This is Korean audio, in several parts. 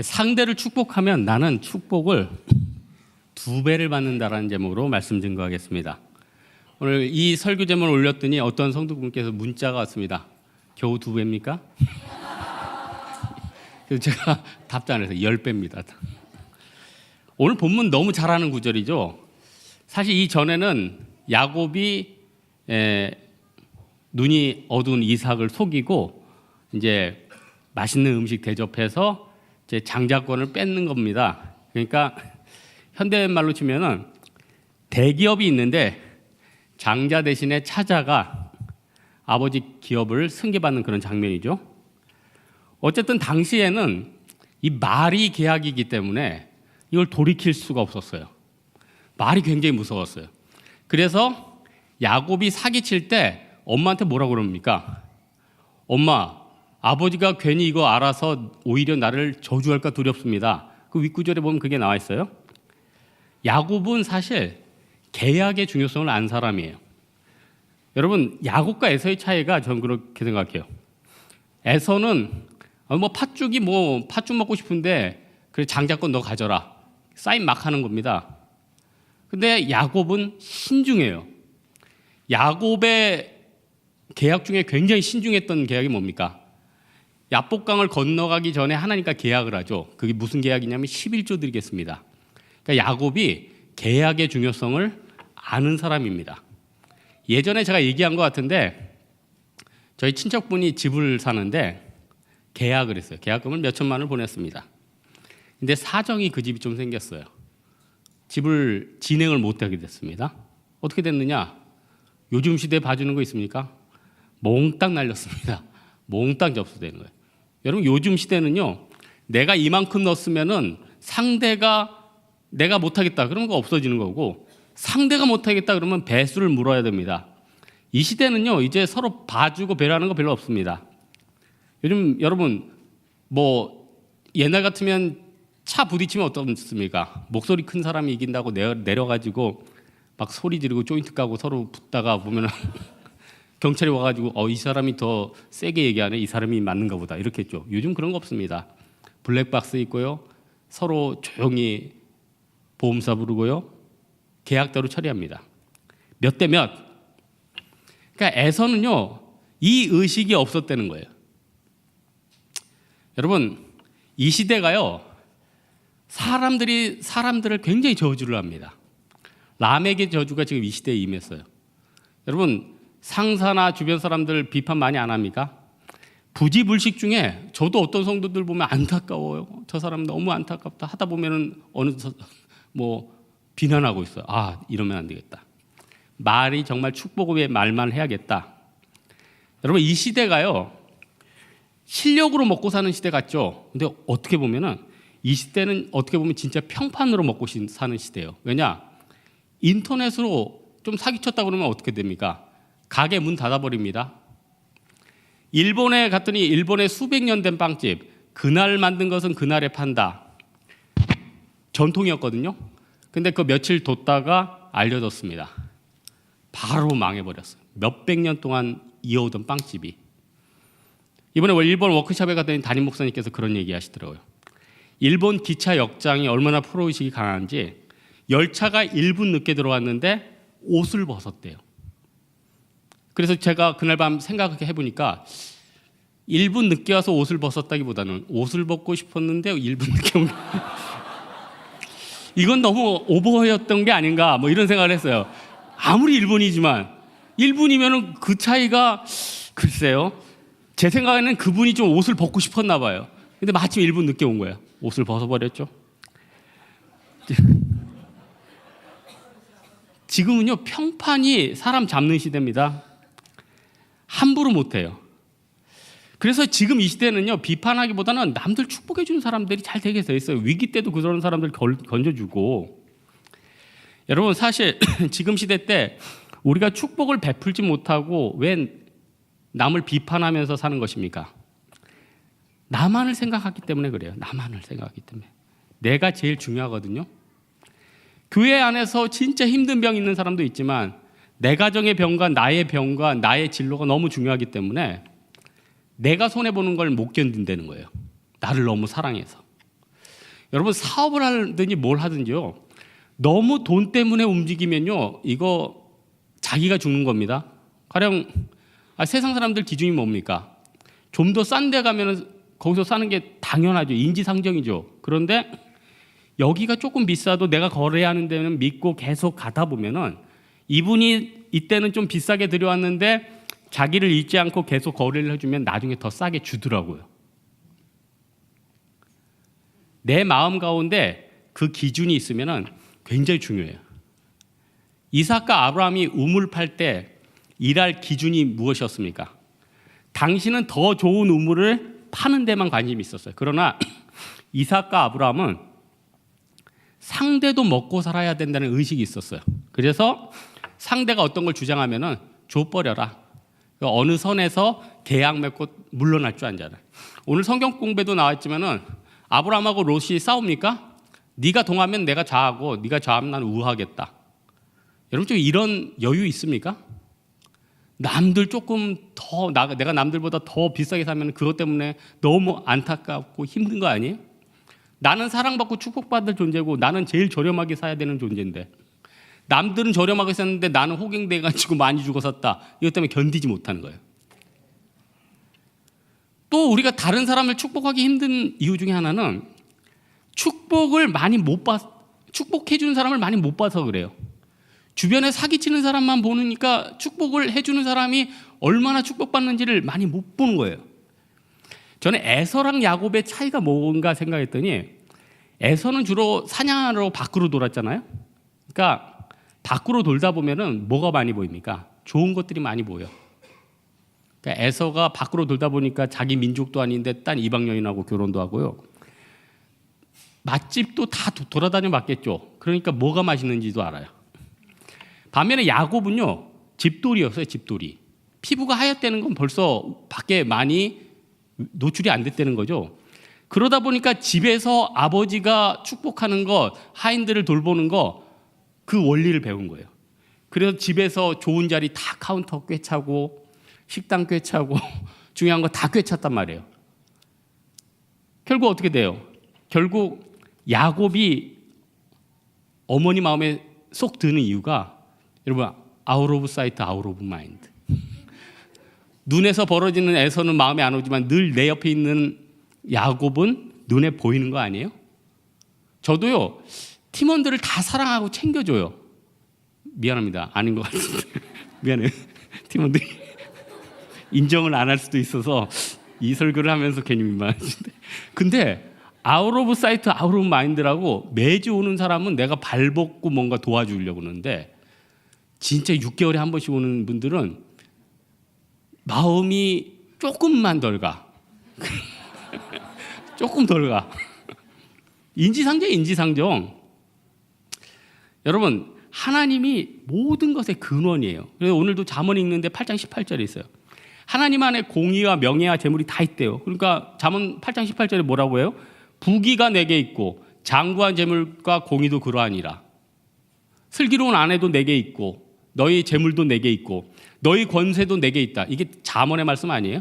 상대를 축복하면 나는 축복을 2배를 받는다라는 제목으로 말씀 증거하겠습니다. 오늘 이 설교 제목을 올렸더니 어떤 성도분께서 문자가 왔습니다. 겨우 2배입니까? 그래서 제가 답장을 해서 10배입니다. 오늘 본문 너무 잘하는 구절이죠. 사실 이 전에는 야곱이 눈이 어두운 이삭을 속이고 이제 맛있는 음식 대접해서 이제 장자권을 뺏는 겁니다. 그러니까 현대말로 치면은 대기업이 있는데 장자 대신에 차자가 아버지 기업을 승계받는 그런 장면이죠. 어쨌든 당시에는 이 말이 계약이기 때문에 이걸 돌이킬 수가 없었어요. 말이 굉장히 무서웠어요. 그래서 야곱이 사기칠 때 엄마한테 뭐라고 그럽니까? 엄마, 아버지가 괜히 이거 알아서 오히려 나를 저주할까 두렵습니다. 그 윗구절에 보면 그게 나와 있어요. 야곱은 사실 계약의 중요성을 안 사람이에요. 여러분, 야곱과 에서의 차이가 저는 그렇게 생각해요. 에서는 팥죽 먹고 싶은데 그래 장자권 너 가져라. 사인 막 하는 겁니다. 근데 야곱은 신중해요. 야곱의 계약 중에 굉장히 신중했던 계약이 뭡니까? 야복강을 건너가기 전에 하나님과 계약을 하죠. 그게 무슨 계약이냐면 11조 드리겠습니다. 그러니까 야곱이 계약의 중요성을 아는 사람입니다. 예전에 제가 얘기한 것 같은데 저희 친척분이 집을 사는데 계약을 했어요. 계약금을 몇 천만을 보냈습니다. 근데 사정이 그 집이 좀 생겼어요. 집을 진행을 못하게 됐습니다. 어떻게 됐느냐? 요즘 시대에 봐주는 거 있습니까? 몽땅 날렸습니다. 몽땅 접수되는 거예요. 여러분, 요즘 시대는요, 내가 이만큼 넣었으면은 상대가 내가 못하겠다 그러면 그거 없어지는 거고, 상대가 못하겠다 그러면 배수를 물어야 됩니다. 이 시대는요, 이제 서로 봐주고 배려하는 거 별로 없습니다. 요즘 여러분 옛날 같으면 차 부딪히면 어떻습니까? 목소리 큰 사람이 이긴다고 내려가지고 막 소리 지르고 조인트 까고 서로 붙다가 보면은 경찰이 와가지고 이 사람이 더 세게 얘기하네, 이 사람이 맞는가 보다 이렇게 했죠. 요즘 그런 거 없습니다. 블랙박스 있고요, 서로 조용히 보험사 부르고요, 계약대로 처리합니다. 몇 대 몇. 그러니까 에서는요, 이 의식이 없었다는 거예요. 여러분, 이 시대가요, 사람들을 굉장히 저주를 합니다. 람에게 저주가 지금 이 시대에 임했어요. 여러분, 상사나 주변 사람들 비판 많이 안 합니까? 부지불식 중에 저도 어떤 성도들 보면 안타까워요. 저 사람 너무 안타깝다 하다 보면은 비난하고 있어요. 이러면 안 되겠다. 말이 정말 축복의 말만 해야겠다. 여러분, 이 시대가요, 실력으로 먹고 사는 시대 같죠? 근데 어떻게 보면은 이 시대는 어떻게 보면 진짜 평판으로 먹고 사는 시대예요. 왜냐? 인터넷으로 좀 사기쳤다 그러면 어떻게 됩니까? 가게 문 닫아버립니다. 일본에 갔더니 일본의 수백 년 된 빵집, 그날 만든 것은 그날에 판다. 전통이었거든요. 근데 그 며칠 뒀다가 알려졌습니다. 바로 망해버렸어요. 몇백 년 동안 이어오던 빵집이. 이번에 일본 워크숍에 갔더니 담임 목사님께서 그런 얘기 하시더라고요. 일본 기차 역장이 얼마나 프로의식이 강한지 열차가 1분 늦게 들어왔는데 옷을 벗었대요. 그래서 제가 그날 밤 생각해 보니까 1분 늦게 와서 옷을 벗었다기보다는 옷을 벗고 싶었는데 1분 늦게 온 게 이건 너무 오버였던 게 아닌가 이런 생각을 했어요. 아무리 1분이지만 1분이면 그 차이가 글쎄요. 제 생각에는 그분이 좀 옷을 벗고 싶었나 봐요. 근데 마침 1분 늦게 온 거예요. 옷을 벗어버렸죠. 지금은요, 평판이 사람 잡는 시대입니다. 함부로 못해요. 그래서 지금 이 시대는요, 비판하기보다는 남들 축복해 주는 사람들이 잘 되게 돼 있어요. 위기 때도 그런 사람들 건져주고. 여러분, 사실 지금 시대 때 우리가 축복을 베풀지 못하고 왜 남을 비판하면서 사는 것입니까? 나만을 생각하기 때문에 그래요. 나만을 생각하기 때문에. 내가 제일 중요하거든요. 교회 안에서 진짜 힘든 병 있는 사람도 있지만 내 가정의 병과 나의 진로가 너무 중요하기 때문에 내가 손해보는 걸 못 견딘다는 거예요. 나를 너무 사랑해서. 여러분 사업을 하든지 뭘 하든지요. 너무 돈 때문에 움직이면요. 이거 자기가 죽는 겁니다. 가령 세상 사람들 기준이 뭡니까? 좀 더 싼 데 가면 거기서 사는 게 당연하죠. 인지상정이죠. 그런데 여기가 조금 비싸도 내가 거래하는 데는 믿고 계속 가다 보면은 이분이 이때는 좀 비싸게 들여왔는데 자기를 잊지 않고 계속 거래를 해주면 나중에 더 싸게 주더라고요. 내 마음 가운데 그 기준이 있으면은 굉장히 중요해요. 이삭과 아브라함이 우물 팔 때 일할 기준이 무엇이었습니까? 당신은 더 좋은 우물을 파는 데만 관심이 있었어요. 그러나 이삭과 아브라함은 상대도 먹고 살아야 된다는 의식이 있었어요. 그래서 상대가 어떤 걸 주장하면은 줘버려라. 어느 선에서 계약 맺고 물러날 줄 알잖아요. 오늘 성경 공부에도 나왔지만은 아브라함하고 롯이 싸웁니까? 네가 동하면 내가 좌하고 네가 좌하면 나는 우하겠다. 여러분 좀 이런 여유 있습니까? 남들 조금 더 내가 남들보다 더 비싸게 사면 그것 때문에 너무 안타깝고 힘든 거 아니에요? 나는 사랑받고 축복받을 존재고 나는 제일 저렴하게 사야 되는 존재인데 남들은 저렴하게 샀는데 나는 호갱돼가지고 많이 주고 샀다. 이것 때문에 견디지 못하는 거예요. 또 우리가 다른 사람을 축복하기 힘든 이유 중에 하나는 축복을 많이 못 축복해 주는 사람을 많이 못 봐서 그래요. 주변에 사기치는 사람만 보니까 축복을 해주는 사람이 얼마나 축복받는지를 많이 못 보는 거예요. 저는 에서랑 야곱의 차이가 뭔가 생각했더니 에서는 주로 사냥하러 밖으로 돌았잖아요. 그러니까 밖으로 돌다 보면은 뭐가 많이 보입니까? 좋은 것들이 많이 보여. 그러니까 에서가 밖으로 돌다 보니까 자기 민족도 아닌데 딴 이방 여인하고 결혼도 하고요. 맛집도 다 돌아다녀 봤겠죠. 그러니까 뭐가 맛있는지도 알아요. 반면에 야곱은요, 집돌이였어요. 집돌이. 피부가 하얗다는 건 벌써 밖에 많이 노출이 안 됐다는 거죠. 그러다 보니까 집에서 아버지가 축복하는 거, 하인들을 돌보는 거, 그 원리를 배운 거예요. 그래서 집에서 좋은 자리 다 카운터 꿰차고 식당 꿰차고 중요한 거 다 꿰찼단 말이에요. 결국 어떻게 돼요? 결국 야곱이 어머니 마음에 쏙 드는 이유가 여러분 아웃 오브 사이트 아웃 오브 마인드. 눈에서 벌어지는 에서는 마음에 안 오지만 늘 내 옆에 있는 야곱은 눈에 보이는 거 아니에요? 저도요 팀원들을 다 사랑하고 챙겨줘요. 미안합니다. 아닌 것 같은데 미안해요. 팀원들이 인정을 안 할 수도 있어서 이 설교를 하면서 괜히 민망하신데 근데 아웃 오브 사이트 아웃 오브 마인드라고 매주 오는 사람은 내가 발벗고 뭔가 도와주려고 하는데 진짜 6개월에 한 번씩 오는 분들은 마음이 조금만 덜 가. 조금 덜 가. 인지상정. 여러분 하나님이 모든 것의 근원이에요. 그래서 오늘도 잠언 읽는데 8장 18절에 있어요. 하나님 안에 공의와 명예와 재물이 다 있대요. 그러니까 잠언 8장 18절에 뭐라고 해요? 부귀가 내게 있고 장구한 재물과 공의도 그러하니라. 슬기로운 아내도 내게 있고 너희 재물도 내게 있고 너희 권세도 내게 있다. 이게 잠언의 말씀 아니에요?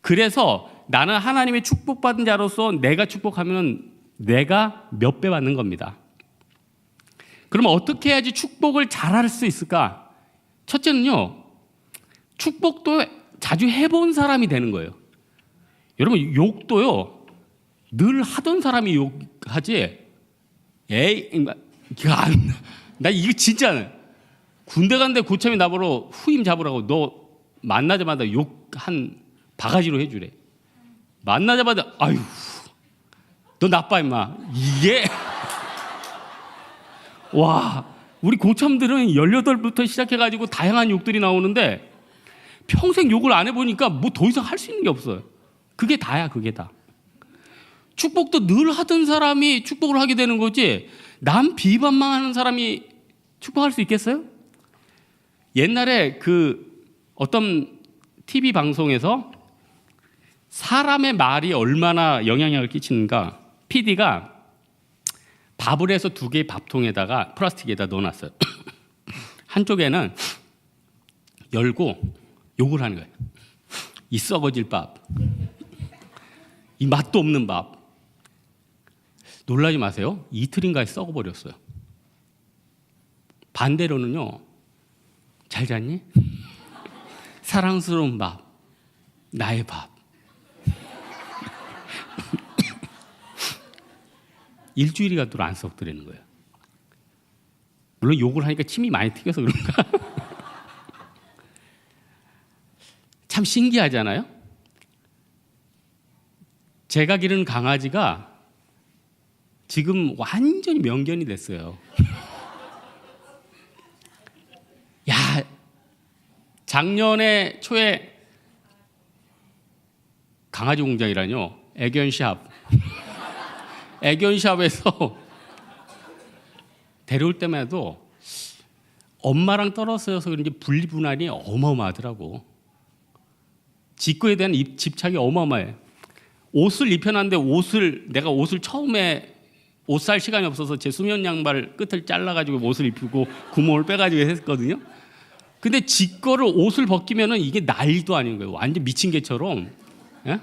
그래서 나는 하나님의 축복받은 자로서 내가 축복하면 내가 몇 배 받는 겁니다. 그러면 어떻게 해야지 축복을 잘할 수 있을까? 첫째는요, 축복도 자주 해본 사람이 되는 거예요. 여러분 욕도요 늘 하던 사람이 욕하지. 에이, 나 이거 진짜 군대 간데 고참이 나보러 후임 잡으라고 너 만나자마자 욕 한 바가지로 해주래. 만나자마자 아유 너 나빠 임마. 이게 와 우리 고참들은 18부터 시작해가지고 다양한 욕들이 나오는데 평생 욕을 안 해보니까 뭐 더 이상 할 수 있는 게 없어요. 그게 다야. 그게 다. 축복도 늘 하던 사람이 축복을 하게 되는 거지 남 비반만 하는 사람이 축복할 수 있겠어요? 옛날에 그 어떤 TV 방송에서 사람의 말이 얼마나 영향력을 끼치는가 PD가 밥을 해서 2개의 밥통에다가 플라스틱에다 넣어놨어요. 한쪽에는 열고 욕을 하는 거예요. 이 썩어질 밥, 이 맛도 없는 밥. 놀라지 마세요. 이틀인가에 썩어버렸어요. 반대로는요. 잘 잤니? 사랑스러운 밥, 나의 밥. 일주일이 가도록 안 썩더라는 거예요. 물론 욕을 하니까 침이 많이 튀겨서 그런가? 참 신기하잖아요. 제가 기르는 강아지가 지금 완전히 명견이 됐어요. 야, 작년에 초에 강아지 공장이라뇨. 애견샵. 애견샵에서 데려올 때만 해도 엄마랑 떨어져서 그런지 분리분할이 어마어마하더라고. 직구에 대한 집착이 어마어마해. 옷을 입혀놨는데 내가 옷을 처음에 옷 살 시간이 없어서 제 수면 양말 끝을 잘라가지고 옷을 입히고 구멍을 빼가지고 했거든요. 근데 지 거를 옷을 벗기면은 이게 난리도 아닌 거예요. 완전 미친 개처럼. 예?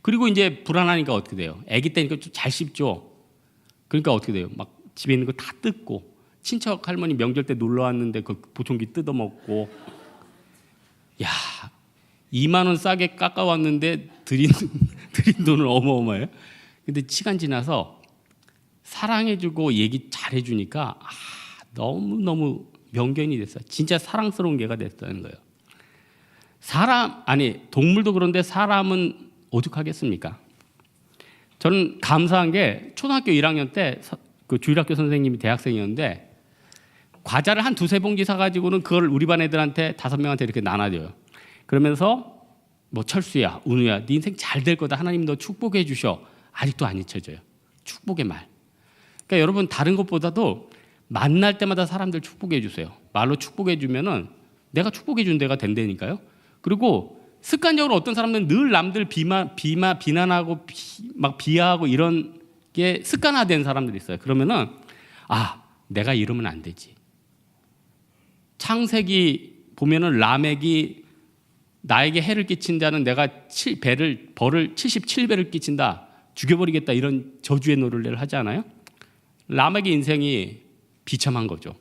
그리고 이제 불안하니까 어떻게 돼요? 아기 때니까 좀 잘 씹죠. 그러니까 어떻게 돼요? 막 집에 있는 거 다 뜯고, 친척 할머니 명절 때 놀러 왔는데 그 보청기 뜯어 먹고. 야, 2만 원 싸게 깎아왔는데 드린 돈은 어마어마해요. 근데 시간 지나서 사랑해주고 얘기 잘해주니까 너무너무 명견이 됐어요. 진짜 사랑스러운 개가 됐다는 거예요. 동물도 그런데 사람은 오죽하겠습니까? 저는 감사한 게 초등학교 1학년 때 그 주일학교 선생님이 대학생이었는데 과자를 한 두세 봉지 사가지고는 그걸 우리 반 애들한테 5명한테 이렇게 나눠줘요. 그러면서 뭐 철수야, 은우야, 네 인생 잘 될 거다. 하나님 너 축복해 주셔. 아직도 안 잊혀져요. 축복의 말. 그러니까 여러분 다른 것보다도 만날 때마다 사람들 축복해 주세요. 말로 축복해 주면은 내가 축복해 준 데가 된다니까요. 그리고 습관적으로 어떤 사람들은 늘 남들 비난하고 막 비하하고 이런 게 습관화된 사람들이 있어요. 그러면은 내가 이러면 안 되지. 창세기 보면은 라멕이 나에게 해를 끼친다는 내가 벌을 77배를 끼친다. 죽여버리겠다. 이런 저주의 노래를 하지 않아요? 라멕의 인생이 비참한 거죠.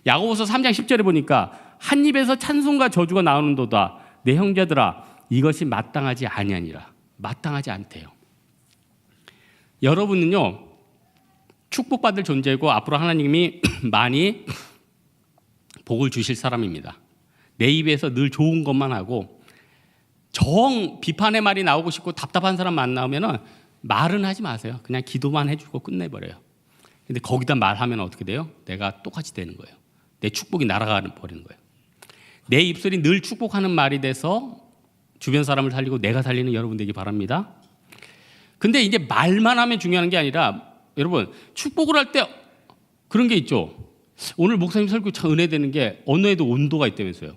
야고보서 3장 10절에 보니까 한 입에서 찬송과 저주가 나오는도다. 내 형제들아 이것이 마땅하지 아니하니라. 마땅하지 않대요. 여러분은요 축복받을 존재고 앞으로 하나님이 많이 복을 주실 사람입니다. 내 입에서 늘 좋은 것만 하고 정 비판의 말이 나오고 싶고 답답한 사람 만나면은 말은 하지 마세요. 그냥 기도만 해주고 끝내버려요. 근데 거기다 말하면 어떻게 돼요? 내가 똑같이 되는 거예요. 내 축복이 날아가 버리는 거예요. 내 입술이 늘 축복하는 말이 돼서 주변 사람을 살리고 내가 살리는 여러분 되기 바랍니다. 근데 이제 말만 하면 중요한 게 아니라 여러분 축복을 할 때 그런 게 있죠. 오늘 목사님 설교 참 은혜되는 게 언어에도 온도가 있다면서요.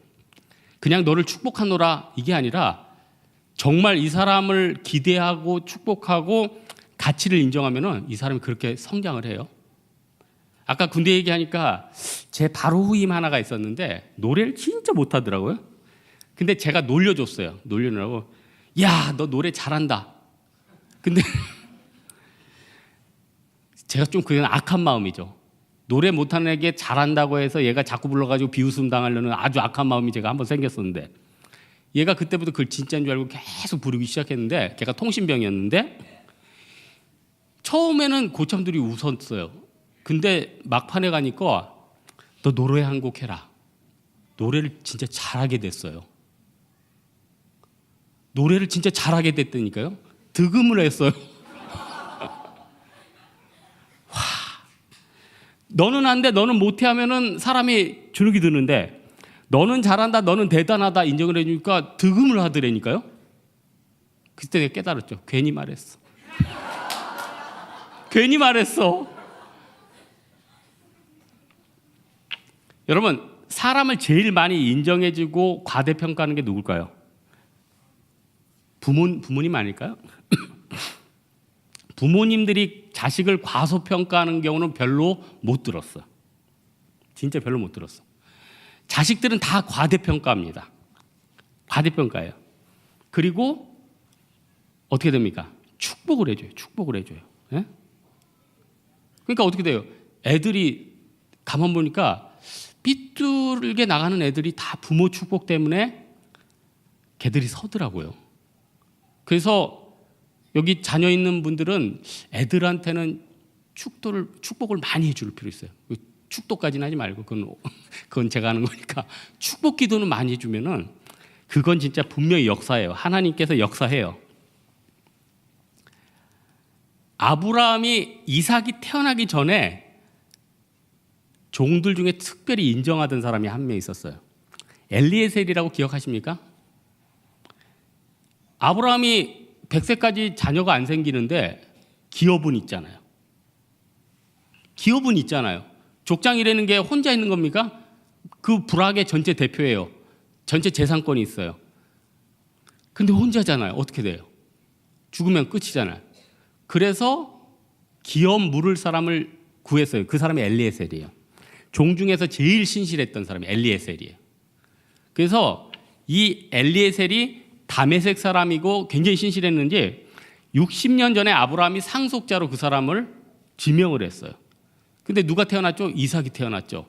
그냥 너를 축복하노라 이게 아니라 정말 이 사람을 기대하고 축복하고 가치를 인정하면은 이 사람이 그렇게 성장을 해요. 아까 군대 얘기하니까 제 바로 후임 하나가 있었는데 노래를 진짜 못하더라고요. 근데 제가 놀려줬어요. 놀려놓으라고. 야, 너 노래 잘한다. 근데 제가 좀 그건 악한 마음이죠. 노래 못하는 애게 잘한다고 해서 얘가 자꾸 불러가지고 비웃음 당하려는 아주 악한 마음이 제가 한번 생겼었는데 얘가 그때부터 그걸 진짜인 줄 알고 계속 부르기 시작했는데 걔가 통신병이었는데 처음에는 고참들이 웃었어요. 근데 막판에 가니까 너 노래 한 곡 해라. 노래를 진짜 잘하게 됐어요. 노래를 진짜 잘하게 됐다니까요. 득음을 했어요. 와, 너는 안 돼, 너는 못해 하면은 사람이 주눅이 드는데 너는 잘한다, 너는 대단하다 인정을 해주니까 득음을 하더라니까요. 그때 내가 깨달았죠. 괜히 말했어. 괜히 말했어. 여러분 사람을 제일 많이 인정해주고 과대평가하는 게 누굴까요? 부모님 아닐까요? 부모님들이 자식을 과소평가하는 경우는 별로 못 들었어. 진짜 별로 못 들었어. 자식들은 다 과대평가합니다. 과대평가예요. 그리고 어떻게 됩니까? 축복을 해줘요. 축복을 해줘요. 예? 그러니까 어떻게 돼요? 애들이 가만 보니까 삐뚤게 나가는 애들이 다 부모 축복 때문에 걔들이 서더라고요. 그래서 여기 자녀 있는 분들은 애들한테는 축복을 많이 해줄 필요 있어요. 축도까지는 하지 말고 그건 제가 하는 거니까 축복 기도는 많이 해주면은 그건 진짜 분명히 역사예요. 하나님께서 역사해요. 아브라함이 이삭이 태어나기 전에 종들 중에 특별히 인정하던 사람이 한 명 있었어요. 엘리에셀이라고 기억하십니까? 아브라함이 100세까지 자녀가 안 생기는데 기업은 있잖아요. 기업은 있잖아요. 족장이라는 게 혼자 있는 겁니까? 그 부락의 전체 대표예요. 전체 재산권이 있어요. 근데 혼자잖아요. 어떻게 돼요? 죽으면 끝이잖아요. 그래서 기업 물을 사람을 구했어요. 그 사람이 엘리에셀이에요. 종 중에서 제일 신실했던 사람이 엘리에셀이에요. 그래서 이 엘리에셀이 다메섹 사람이고 굉장히 신실했는지 60년 전에 아브라함이 상속자로 그 사람을 지명을 했어요. 근데 누가 태어났죠? 이삭이 태어났죠.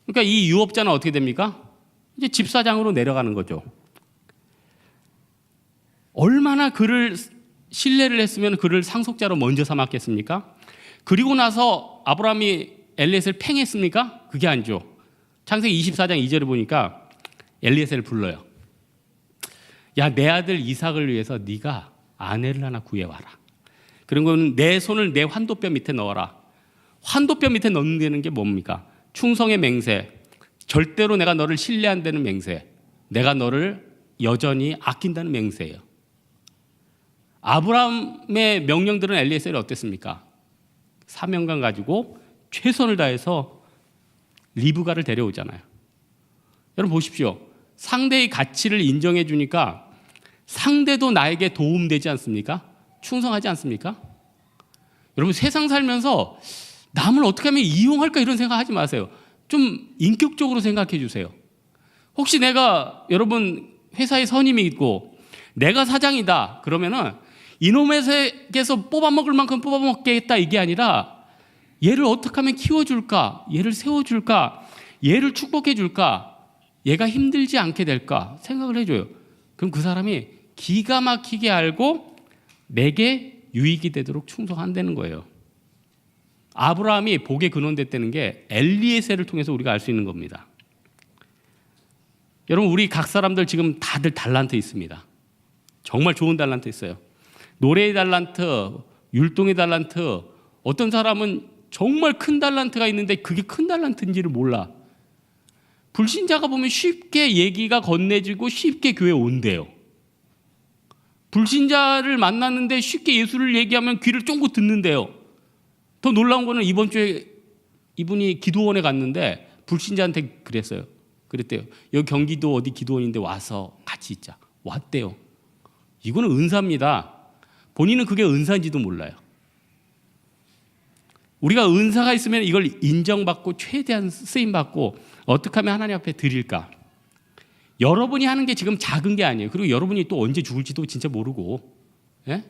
그러니까 이 유업자는 어떻게 됩니까? 이제 집사장으로 내려가는 거죠. 얼마나 그를 신뢰를 했으면 그를 상속자로 먼저 삼았겠습니까? 그리고 나서 아브라함이 엘리에셀을 팽했습니까? 그게 아니죠. 창세기 24장 2절에 보니까 엘리에셀을 불러요. 야, 내 아들 이삭을 위해서 네가 아내를 하나 구해와라. 그런 건 내 손을 내 환도뼈 밑에 넣어라. 환도뼈 밑에 넣는다는 게 뭡니까? 충성의 맹세, 절대로 내가 너를 신뢰한다는 맹세, 내가 너를 여전히 아낀다는 맹세예요. 아브라함의 명령들은 엘리에셀이 어땠습니까? 사명감 가지고 최선을 다해서 리브가를 데려오잖아요. 여러분 보십시오. 상대의 가치를 인정해 주니까 상대도 나에게 도움되지 않습니까? 충성하지 않습니까? 여러분 세상 살면서 남을 어떻게 하면 이용할까 이런 생각하지 마세요. 좀 인격적으로 생각해 주세요. 혹시 내가 여러분 회사에 선임이 있고 내가 사장이다 그러면은 이놈에게서 뽑아먹을 만큼 뽑아먹겠다 이게 아니라 얘를 어떻게 하면 키워줄까, 얘를 세워줄까, 얘를 축복해줄까, 얘가 힘들지 않게 될까 생각을 해줘요. 그럼 그 사람이 기가 막히게 알고 내게 유익이 되도록 충성한다는 거예요. 아브라함이 복의 근원 됐다는 게 엘리에셀을 통해서 우리가 알 수 있는 겁니다. 여러분 우리 각 사람들 지금 다들 달란트 있습니다. 정말 좋은 달란트 있어요. 노래의 달란트, 율동의 달란트, 어떤 사람은 정말 큰 달란트가 있는데 그게 큰 달란트인지를 몰라. 불신자가 보면 쉽게 얘기가 건네지고 쉽게 교회 온대요. 불신자를 만났는데 쉽게 예수를 얘기하면 귀를 쫑긋 듣는데요. 더 놀라운 거는 이번 주에 이분이 기도원에 갔는데 불신자한테 그랬대요. 여기 경기도 어디 기도원인데 와서 같이 있자. 왔대요. 이거는 은사입니다. 본인은 그게 은사인지도 몰라요. 우리가 은사가 있으면 이걸 인정받고 최대한 쓰임받고 어떻게 하면 하나님 앞에 드릴까? 여러분이 하는 게 지금 작은 게 아니에요. 그리고 여러분이 또 언제 죽을지도 진짜 모르고. 예?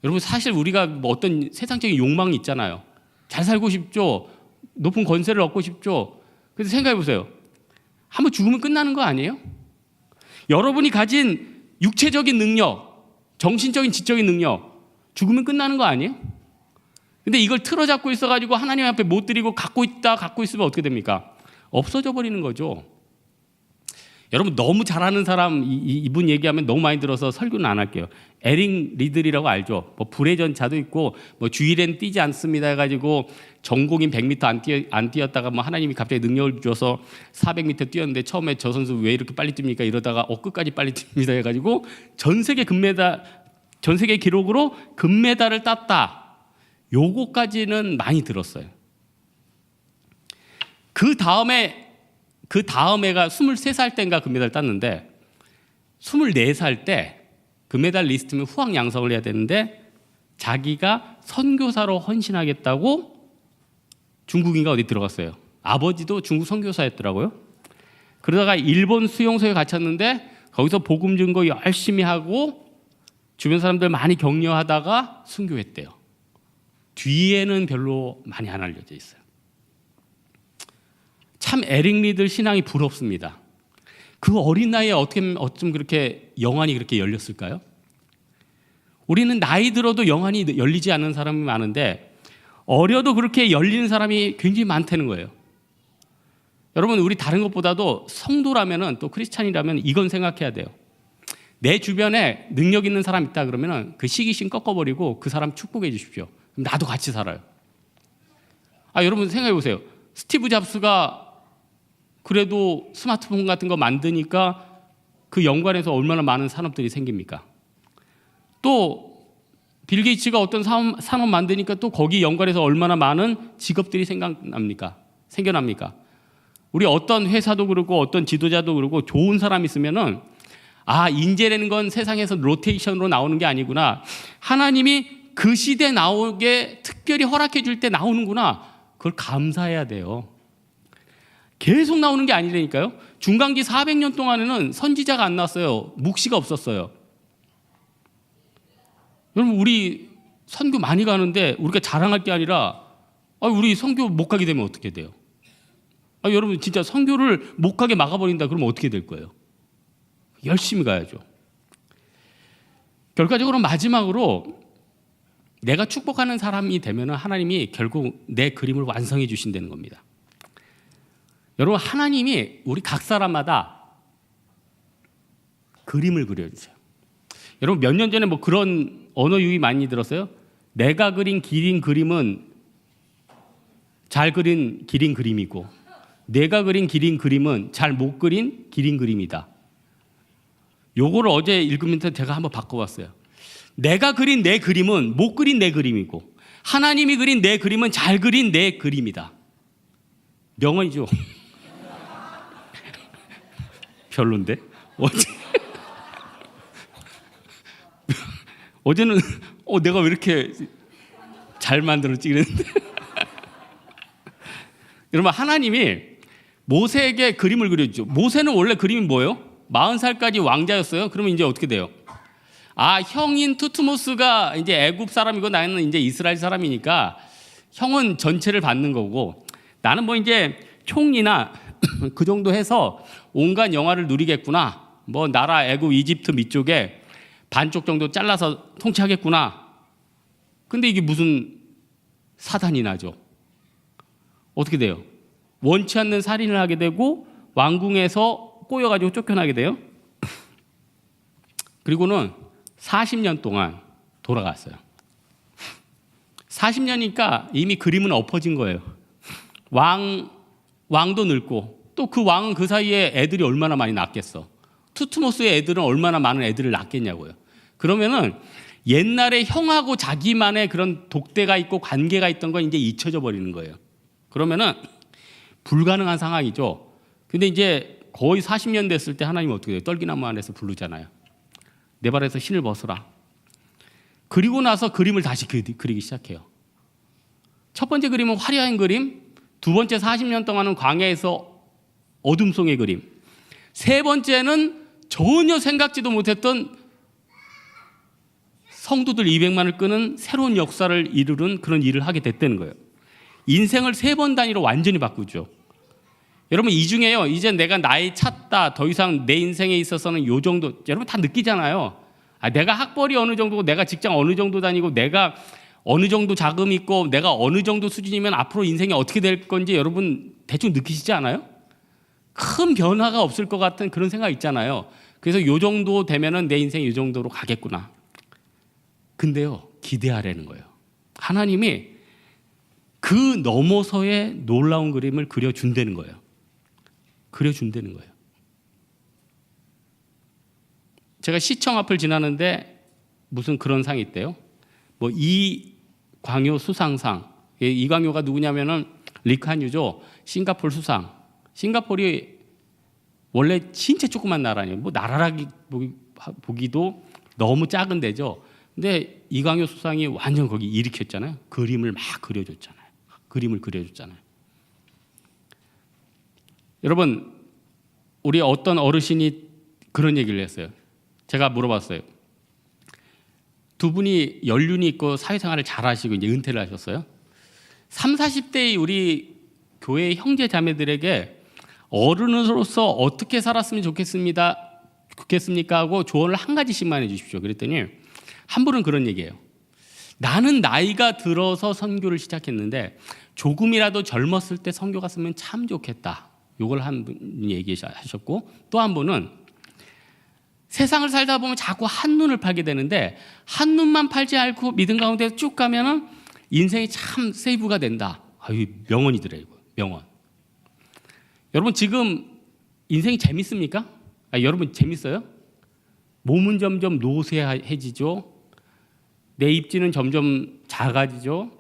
여러분 사실 우리가 뭐 어떤 세상적인 욕망이 있잖아요. 잘 살고 싶죠. 높은 권세를 얻고 싶죠. 그래서 생각해 보세요. 한번 죽으면 끝나는 거 아니에요? 여러분이 가진 육체적인 능력, 정신적인 지적인 능력 죽으면 끝나는 거 아니에요? 근데 이걸 틀어잡고 있어가지고 하나님 앞에 못 드리고 갖고 있으면 어떻게 됩니까? 없어져 버리는 거죠. 여러분 너무 잘하는 사람 이분 얘기하면 너무 많이 들어서 설교는 안 할게요. 에릭 리들이라고 알죠? 뭐 불의 전차도 있고 뭐 주일엔 뛰지 않습니다 해가지고 전공인 100m 안 뛰었다가 뭐 하나님이 갑자기 능력을 주셔서 400m 뛰었는데 처음에 저 선수 왜 이렇게 빨리 뜁니까 이러다가 끝까지 빨리 뜁니다 해가지고 전 세계 기록으로 금메달을 땄다. 요거까지는 많이 들었어요. 그 다음에가 23살 때인가 금메달 땄는데 24살 때 금메달 리스트면 후학 양성을 해야 되는데 자기가 선교사로 헌신하겠다고 중국인가 어디 들어갔어요. 아버지도 중국 선교사였더라고요. 그러다가 일본 수용소에 갇혔는데 거기서 복음 증거 열심히 하고 주변 사람들 많이 격려하다가 순교했대요. 뒤에는 별로 많이 안 알려져 있어요. 참 에릭 리들 신앙이 부럽습니다. 그 어린 나이에 어쩜 그렇게 영안이 그렇게 열렸을까요? 우리는 나이 들어도 영안이 열리지 않는 사람이 많은데 어려도 그렇게 열리는 사람이 굉장히 많다는 거예요. 여러분, 우리 다른 것보다도 성도라면은, 또 크리스찬이라면 이건 생각해야 돼요. 내 주변에 능력 있는 사람 있다 그러면은 그 시기심 꺾어버리고 그 사람 축복해 주십시오. 그럼 나도 같이 살아요. 여러분 생각해 보세요. 스티브 잡스가 그래도 스마트폰 같은 거 만드니까 그 연관해서 얼마나 많은 산업들이 생깁니까? 또 빌 게이츠가 어떤 산업 만드니까 또 거기 연관해서 얼마나 많은 직업들이 생겨납니까? 우리 어떤 회사도 그렇고 어떤 지도자도 그렇고 좋은 사람 있으면은 인재라는 건 세상에서 로테이션으로 나오는 게 아니구나. 하나님이 그 시대에 나오게 특별히 허락해 줄 때 나오는구나. 그걸 감사해야 돼요. 계속 나오는 게 아니라니까요. 중간기 400년 동안에는 선지자가 안 나왔어요. 묵시가 없었어요. 여러분, 우리 선교 많이 가는데 우리가 자랑할 게 아니라 우리 선교 못 가게 되면 어떻게 돼요? 여러분, 진짜 선교를 못 가게 막아버린다 그러면 어떻게 될 거예요? 열심히 가야죠. 결과적으로 마지막으로 내가 축복하는 사람이 되면 하나님이 결국 내 그림을 완성해 주신다는 겁니다. 여러분, 하나님이 우리 각 사람마다 그림을 그려주세요. 여러분, 몇 년 전에 그런 언어 유희 많이 들었어요? 내가 그린 기린 그림은 잘 그린 기린 그림이고 내가 그린 기린 그림은 잘 못 그린 기린 그림이다. 요거를 어제 읽으면서 제가 한번 바꿔봤어요. 내가 그린 내 그림은 못 그린 내 그림이고 하나님이 그린 내 그림은 잘 그린 내 그림이다. 명언이죠. 별론데? 어제는 내가 왜 이렇게 잘 만들었지 그랬는데 여러분, 하나님이 모세에게 그림을 그려주죠. 모세는 원래 그림이 뭐예요? 40살까지 왕자였어요. 그러면 이제 어떻게 돼요? 형인 투트모스가 이제 애굽 사람이고 나는 이제 이스라엘 사람이니까 형은 전체를 받는 거고 나는 이제 총리나 그 정도 해서 온갖 영화를 누리겠구나. 나라 애굽 이집트 밑쪽에 반쪽 정도 잘라서 통치하겠구나. 근데 이게 무슨 사단이 나죠? 어떻게 돼요? 원치 않는 살인을 하게 되고 왕궁에서 꼬여가지고 쫓겨나게 돼요. 그리고는 40년 동안 돌아갔어요. 40년이니까 이미 그림은 엎어진 거예요. 왕도 늙고 또 그 왕은 그 사이에 애들이 얼마나 많이 낳겠어. 투트모스의 애들은 얼마나 많은 애들을 낳겠냐고요. 그러면은 옛날에 형하고 자기만의 그런 독대가 있고 관계가 있던 건 이제 잊혀져 버리는 거예요. 그러면은 불가능한 상황이죠. 근데 이제 거의 40년 됐을 때 하나님은 어떻게 돼요? 떨기나무 안에서 부르잖아요. 내 발에서 신을 벗어라. 그리고 나서 그림을 다시 그리기 시작해요. 첫 번째 그림은 화려한 그림, 두 번째 40년 동안은 광야에서 어둠 속의 그림, 세 번째는 전혀 생각지도 못했던 성도들 200만을 끄는 새로운 역사를 이루는 그런 일을 하게 됐다는 거예요. 인생을 3번 단위로 완전히 바꾸죠. 여러분, 이 중에요, 이제 내가 나이 찼다, 더 이상 내 인생에 있어서는 요 정도, 여러분 다 느끼잖아요. 내가 학벌이 어느 정도고 내가 직장 어느 정도 다니고 내가 어느 정도 자금이 있고 내가 어느 정도 수준이면 앞으로 인생이 어떻게 될 건지 여러분 대충 느끼시지 않아요? 큰 변화가 없을 것 같은 그런 생각 있잖아요. 그래서 요 정도 되면은 내 인생이 요 정도로 가겠구나. 근데요, 기대하라는 거예요. 하나님이 그 넘어서의 놀라운 그림을 그려준다는 거예요. 그려준다는 거예요. 제가 시청 앞을 지나는데 무슨 그런 상이 있대요. 이광효 수상상. 이광효가 누구냐면은 리칸유죠. 싱가포르 수상. 싱가포르이 원래 진짜 조그만 나라예요. 나라라기 보기도 너무 작은 데죠. 근데 이광효 수상이 완전 거기 일으켰잖아요. 그림을 막 그려줬잖아요. 여러분, 우리 어떤 어르신이 그런 얘기를 했어요. 제가 물어봤어요. 두 분이 연륜이 있고 사회생활을 잘하시고 이제 은퇴를 하셨어요. 3, 40대의 우리 교회 형제 자매들에게 어른으로서 어떻게 살았으면 좋겠습니까 하고 조언을 한 가지씩만 해주십시오. 그랬더니 한 분은 그런 얘기예요. 나는 나이가 들어서 선교를 시작했는데 조금이라도 젊었을 때 선교 갔으면 참 좋겠다. 이걸 한 분이 얘기하셨고, 또 한 분은 세상을 살다 보면 자꾸 한눈을 팔게 되는데 한눈만 팔지 않고 믿음 가운데 쭉 가면은 인생이 참 세이브가 된다. 아유, 명언이더래요. 명언. 여러분 지금 인생이 재밌습니까? 여러분 재밌어요? 몸은 점점 노쇠해지죠. 내 입지는 점점 작아지죠.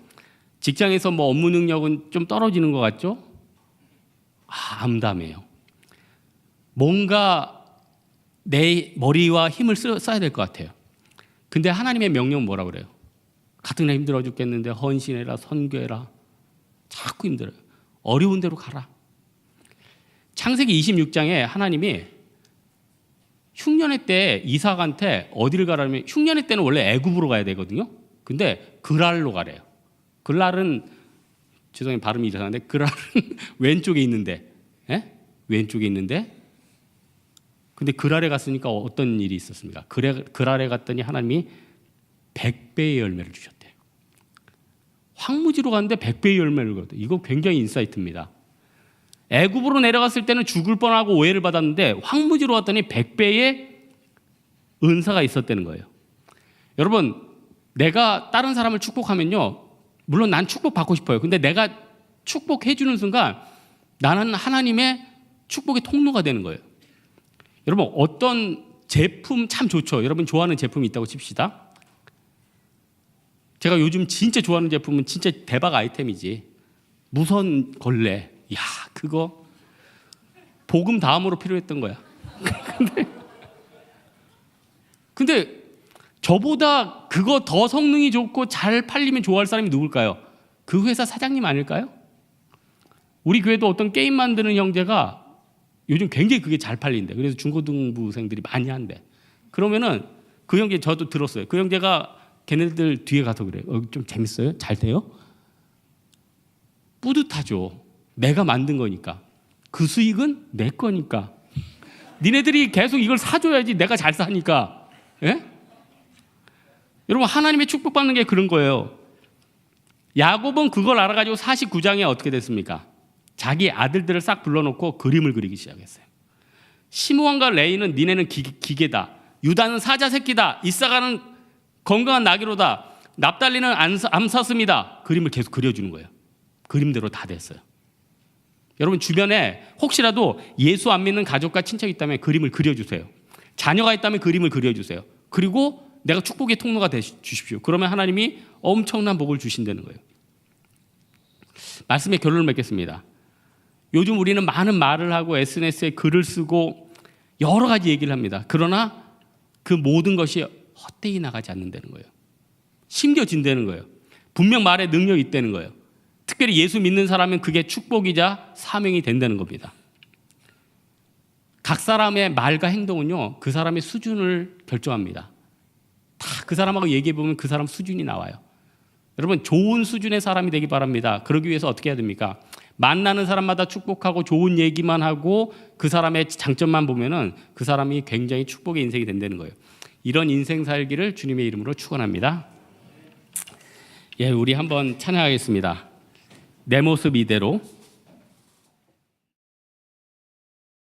직장에서 뭐 업무 능력은 좀 떨어지는 것 같죠? 암담해요. 뭔가 내 머리와 힘을 써야 될 것 같아요. 근데 하나님의 명령은 뭐라고 그래요? 같은 날 힘들어 죽겠는데 헌신해라, 선교해라. 자꾸 힘들어요. 어려운 데로 가라. 창세기 26장에 하나님이 흉년의 때 이삭한테 어디를 가라면, 흉년의 때는 원래 애굽으로 가야 되거든요. 근데 그랄로 가래요. 그랄은, 죄송해요 발음이 이상한데, 그랄은 왼쪽에 있는데, 왼쪽에 있는데, 근데 그랄에 갔으니까 어떤 일이 있었습니까? 그랄에 갔더니 하나님이 100배의 열매를 주셨대요. 황무지로 갔는데 100배의 열매를 주셨대요. 이거 굉장히 인사이트입니다. 애굽으로 내려갔을 때는 죽을 뻔하고 오해를 받았는데 황무지로 갔더니 100배의 은사가 있었다는 거예요. 여러분, 내가 다른 사람을 축복하면요, 물론 난 축복받고 싶어요. 근데 내가 축복해 주는 순간 나는 하나님의 축복의 통로가 되는 거예요. 여러분, 어떤 제품 참 좋죠. 여러분 좋아하는 제품이 있다고 칩시다. 제가 요즘 진짜 좋아하는 제품은 진짜 대박 아이템이지. 무선 걸레. 야, 그거 복음 다음으로 필요했던 거야. 근데 저보다 그거 더 성능이 좋고 잘 팔리면 좋아할 사람이 누굴까요? 그 회사 사장님 아닐까요? 우리 교회도 어떤 게임 만드는 형제가 요즘 굉장히 그게 잘 팔린대. 그래서 중고등부생들이 많이 한대. 그러면은 그 형제, 저도 들었어요. 그 형제가 걔네들 뒤에 가서 그래요. 좀 재밌어요? 잘 돼요? 뿌듯하죠. 내가 만든 거니까. 그 수익은 내 거니까. 니네들이 계속 이걸 사줘야지 내가 잘 사니까. 예? 여러분, 하나님의 축복받는 게 그런 거예요. 야곱은 그걸 알아가지고 49장에 어떻게 됐습니까? 자기 아들들을 싹 불러놓고 그림을 그리기 시작했어요. 시므온과 레이는 니네는 기계다. 유다는 사자 새끼다. 이사가는 건강한 나귀로다. 납달리는 암사슴이다. 그림을 계속 그려주는 거예요. 그림대로 다 됐어요. 여러분 주변에 혹시라도 예수 안 믿는 가족과 친척이 있다면 그림을 그려주세요. 자녀가 있다면 그림을 그려주세요. 그리고 내가 축복의 통로가 되주십시오. 그러면 하나님이 엄청난 복을 주신다는 거예요. 말씀의 결론을 맺겠습니다. 요즘 우리는 많은 말을 하고 SNS에 글을 쓰고 여러 가지 얘기를 합니다. 그러나 그 모든 것이 헛되이 나가지 않는다는 거예요. 심겨진다는 거예요. 분명 말에 능력이 있다는 거예요. 특별히 예수 믿는 사람은 그게 축복이자 사명이 된다는 겁니다. 각 사람의 말과 행동은요, 그 사람의 수준을 결정합니다. 다 그 사람하고 얘기해 보면 그 사람 수준이 나와요. 여러분, 좋은 수준의 사람이 되기 바랍니다. 그러기 위해서 어떻게 해야 됩니까? 만나는 사람마다 축복하고 좋은 얘기만 하고 그 사람의 장점만 보면은 그 사람이 굉장히 축복의 인생이 된다는 거예요. 이런 인생 살기를 주님의 이름으로 축원합니다. 예, 우리 한번 찬양하겠습니다. 내 모습 이대로.